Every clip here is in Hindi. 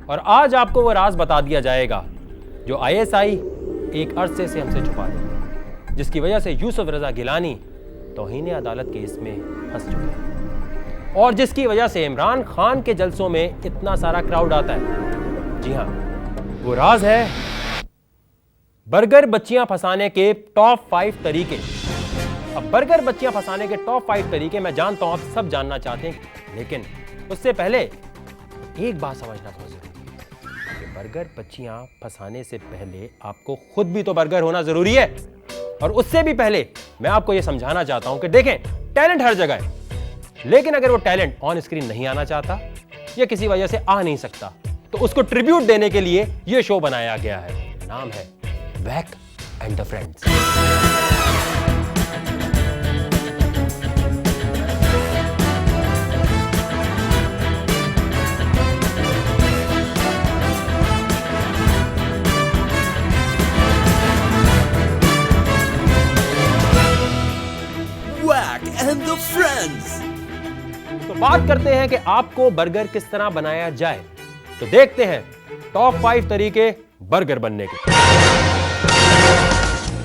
और आज आपको वो राज बता दिया जाएगा जो आईएसआई एक अरसे से हमसे छुपा रही है, जिसकी वजह से यूसुफ रजा गिलानी तौहीन अदालत केस में फंस चुके हैं और जिसकी वजह से इमरान खान के जलसों में इतना सारा क्राउड आता है। जी हां, वो राज है बर्गर बच्चियां फंसाने के टॉप 5 तरीके। अब बर्गर बच्चियां फंसाने के टॉप 5 तरीके मैं जानता हूं आप सब जानना चाहते हैं, लेकिन उससे पहले एक बात समझना बहुत जरूरी है कि बर्गर बच्चियां फंसाने से पहले आपको खुद भी तो बर्गर होना जरूरी है। और उससे भी पहले मैं आपको यह समझाना चाहता हूं कि देखें, टैलेंट हर जगह है, लेकिन अगर वो टैलेंट ऑन स्क्रीन नहीं आना चाहता या किसी वजह से आ नहीं सकता तो उसको ट्रिब्यूट देने के लिए यह शो बनाया गया है। नाम है wack and the friends. Wack and the Friends। तो बात करते हैं कि आपको बर्गर किस तरह बनाया जाए। तो देखते हैं टॉप 5 तरीके बर्गर बनने के।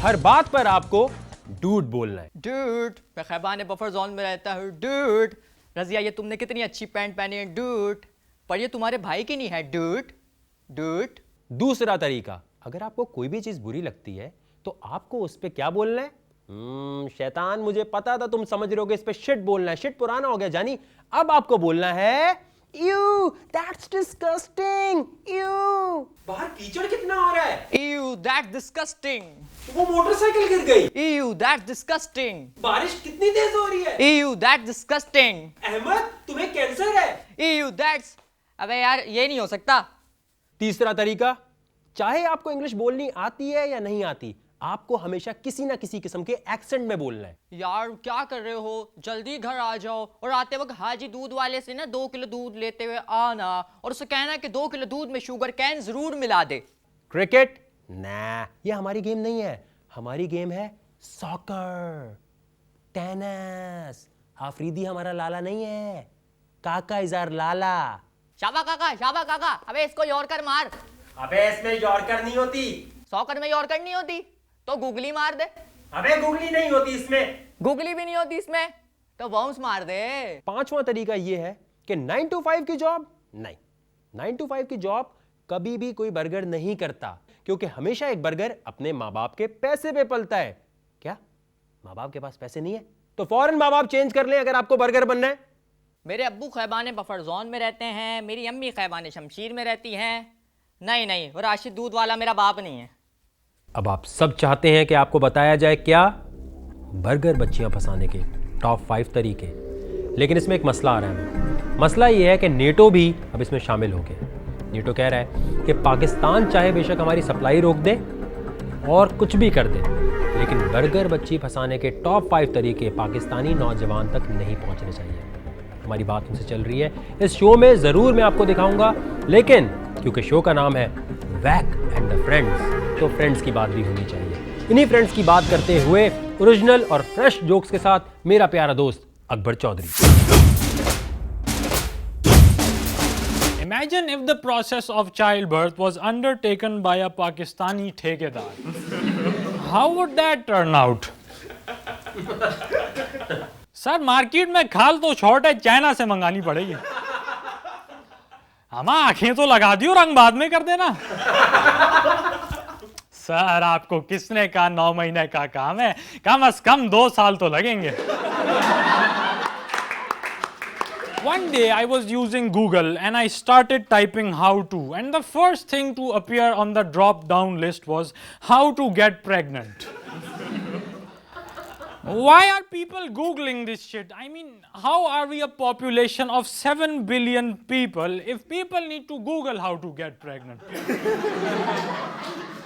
हर बात पर आपको डूड बोलना है। डूड, मैं खैबान बफर जोन में रहता हूँ। डूड, रजिया ये तुमने कितनी अच्छी पैंट पहनी है। डूड, पर ये तुम्हारे भाई की नहीं है। Dude dude. दूसरा तरीका, अगर आपको कोई भी चीज बुरी लगती है तो आपको उस पर क्या बोलना है? शैतान, मुझे पता था तुम समझ रहे होगे, इस पे शिट बोलना है। शिट पुराना हो गया जानी, अब आपको बोलना है यू, दैट्स डिस्गस्टिंग। यू, बाहर कीचड़ कितना हो रहा है। Ew, that's disgusting। वो मोटरसाइकिल गिर गई। Ew, that's disgusting। बारिश कितनी तेज हो रही है। Ew, that's disgusting। अहमद, तुम्हें कैंसर है। Ew, that's, अबे यार ये नहीं हो सकता। तीसरा तरीका, चाहे आपको इंग्लिश बोलनी आती है या नहीं आती, आपको हमेशा किसी ना किसी किस्म के एक्सेंट में बोलना है। यार क्या कर रहे हो, जल्दी घर आ जाओ और आते वक्त हाजी दूध वाले से ना 2 किलो दूध लेते हुए आना और उसे कहना कि 2 किलो दूध में शुगर कैन जरूर मिला दे। क्रिकेट ना, ये हमारी गेम नहीं है। हमारी गेम है सॉकर, टेनिस। आफरीदी हमारा लाला नहीं है, काका इज आवर लाला। शाबा काका, शाबा काका, अबे इसको यॉर्कर मार। अबे इसमें यॉर्कर नहीं होती। सॉकर में यॉर्कर नहीं होती तो गुगली मार दे। अबे गुगली नहीं होती इसमें। गुगली भी नहीं होती इसमें तो बाउंस मार दे। पांचवा तरीका यह है कि 9 to 5 की जॉब नहीं। 9 to 5 की जॉब कभी भी कोई बर्गर नहीं करता, क्योंकि हमेशा एक बर्गर अपने माँ बाप के पैसे पे पलता है। क्या माँ बाप के पास पैसे नहीं है तो फौरन माँ बाप चेंज कर लें अगर आपको बर्गर बनना है। मेरे अब्बू खैबान बफर जोन में रहते हैं, मेरी अम्मी खैबान शमशीर में रहती हैं। नहीं, वो राशिद दूध वाला मेरा बाप नहीं है। अब आप सब चाहते हैं कि आपको बताया जाए क्या? बर्गर बच्चियां फंसाने के टॉप 5 तरीके। लेकिन इसमें एक मसला आ रहा है। मसला ये है कि नेटो भी अब इसमें शामिल हो गया। नेटो कह रहा है कि पाकिस्तान चाहे बेशक हमारी सप्लाई रोक दे और कुछ भी कर दे, लेकिन बर्गर बच्ची फंसाने के टॉप 5 तरीके पाकिस्तानी नौजवान तक नहीं पहुंचने चाहिए। हमारी बात उनसे चल रही है, इस शो में ज़रूर मैं आपको दिखाऊंगा, लेकिन क्योंकि शो का नाम है वैक एंड द फ्रेंड्स, तो फ्रेंड्स की बात भी होनी चाहिए। इन्हीं फ्रेंड्स की बात करते हुए ओरिजिनल और फ्रेश जोक्स के साथ मेरा प्यारा दोस्त Akbar Chaudhary. Imagine if the process of childbirth was undertaken by a Pakistani ठेकेदार. How would that turn out? Sir market में खाल तो शॉर्ट है, चाइना से मंगानी पड़ेगी। हमा आंखें तो लगा दी और रंग बाद में कर देना। सर आपको किसने कहा 9 महीने का काम है, कम से कम 2 साल तो लगेंगे। One day I was using Google and I started typing how to, and the first thing to appear on the drop down list was how to get pregnant. Why are people Googling this shit? I mean, how are we a population of 7 billion people if people need to Google how to get pregnant?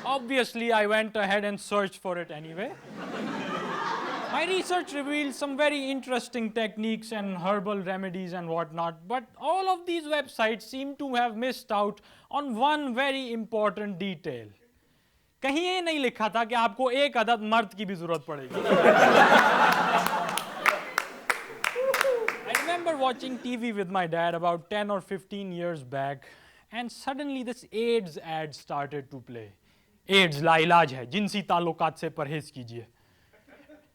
Obviously, I went ahead and searched for it anyway. My research revealed some very interesting techniques and herbal remedies and whatnot, but all of these websites seem to have missed out on one very important detail. कहीं ये नहीं लिखा था कि आपको एक अदद मर्द की भी जरूरत पड़ेगी। I remember watching TV with my dad about 10 or 15 years back, and suddenly this AIDS ad started to play. AIDS लाइलाज है, जिनसी ताल्लुकात से परहेज कीजिए.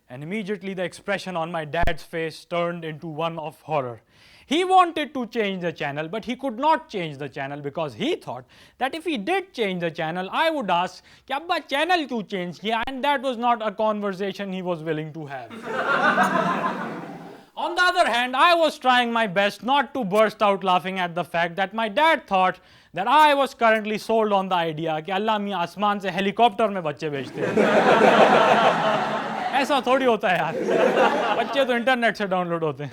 And immediately the expression on my dad's face turned into one of horror. He wanted to change the channel, but he could not change the channel because he thought that if he did change the channel, I would ask, कि अब्बा channel क्यों change किया? And that was not a conversation he was willing to have. On the other hand, I was trying my best not to burst out laughing at the fact that my dad thought that I was currently sold on the idea कि अल्लाह मियाँ आसमान से हेलीकॉप्टर में बच्चे भेजते हैं. ऐसा थोड़ी होता है यार, बच्चे तो इंटरनेट से डाउनलोड होते हैं.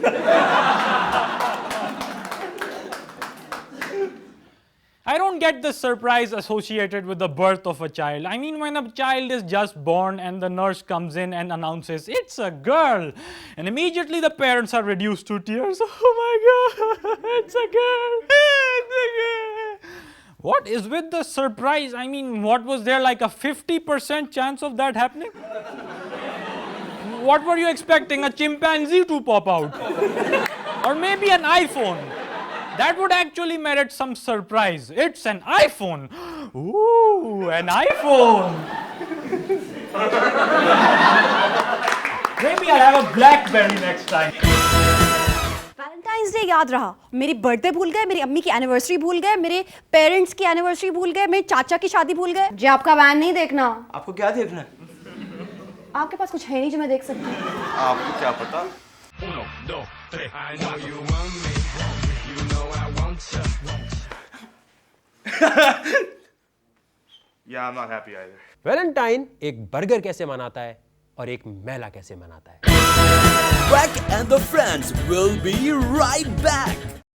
I don't get the surprise associated with the birth of a child. I mean, when a child is just born and the nurse comes in and announces, it's a girl, and immediately the parents are reduced to tears. Oh my God, it's a girl, it's a girl. What is with the surprise? I mean, what was there, like a 50% chance of that happening? What were you expecting? A chimpanzee to pop out? Or maybe an iPhone? That would actually merit some surprise. It's an iPhone. Ooh, an iPhone. Maybe I'll have a BlackBerry next time. Valentine's day याद रहा, मेरी बर्थडे भूल गए, मेरी अम्मी की एनिवर्सरी भूल गए, मेरे पेरेंट्स की एनिवर्सरी भूल गए, मेरे चाचा की शादी भूल गए. जी आपका वैन नहीं देखना. आपको क्या देखना है? आपके पास कुछ है नहीं जो मैं देख सकती हूँ. आपको क्या पता? Yeah, I'm not happy either. Valentine एक बर्गर कैसे मनाता है और एक मेला कैसे मनाता है. Wack and the friends will be right back.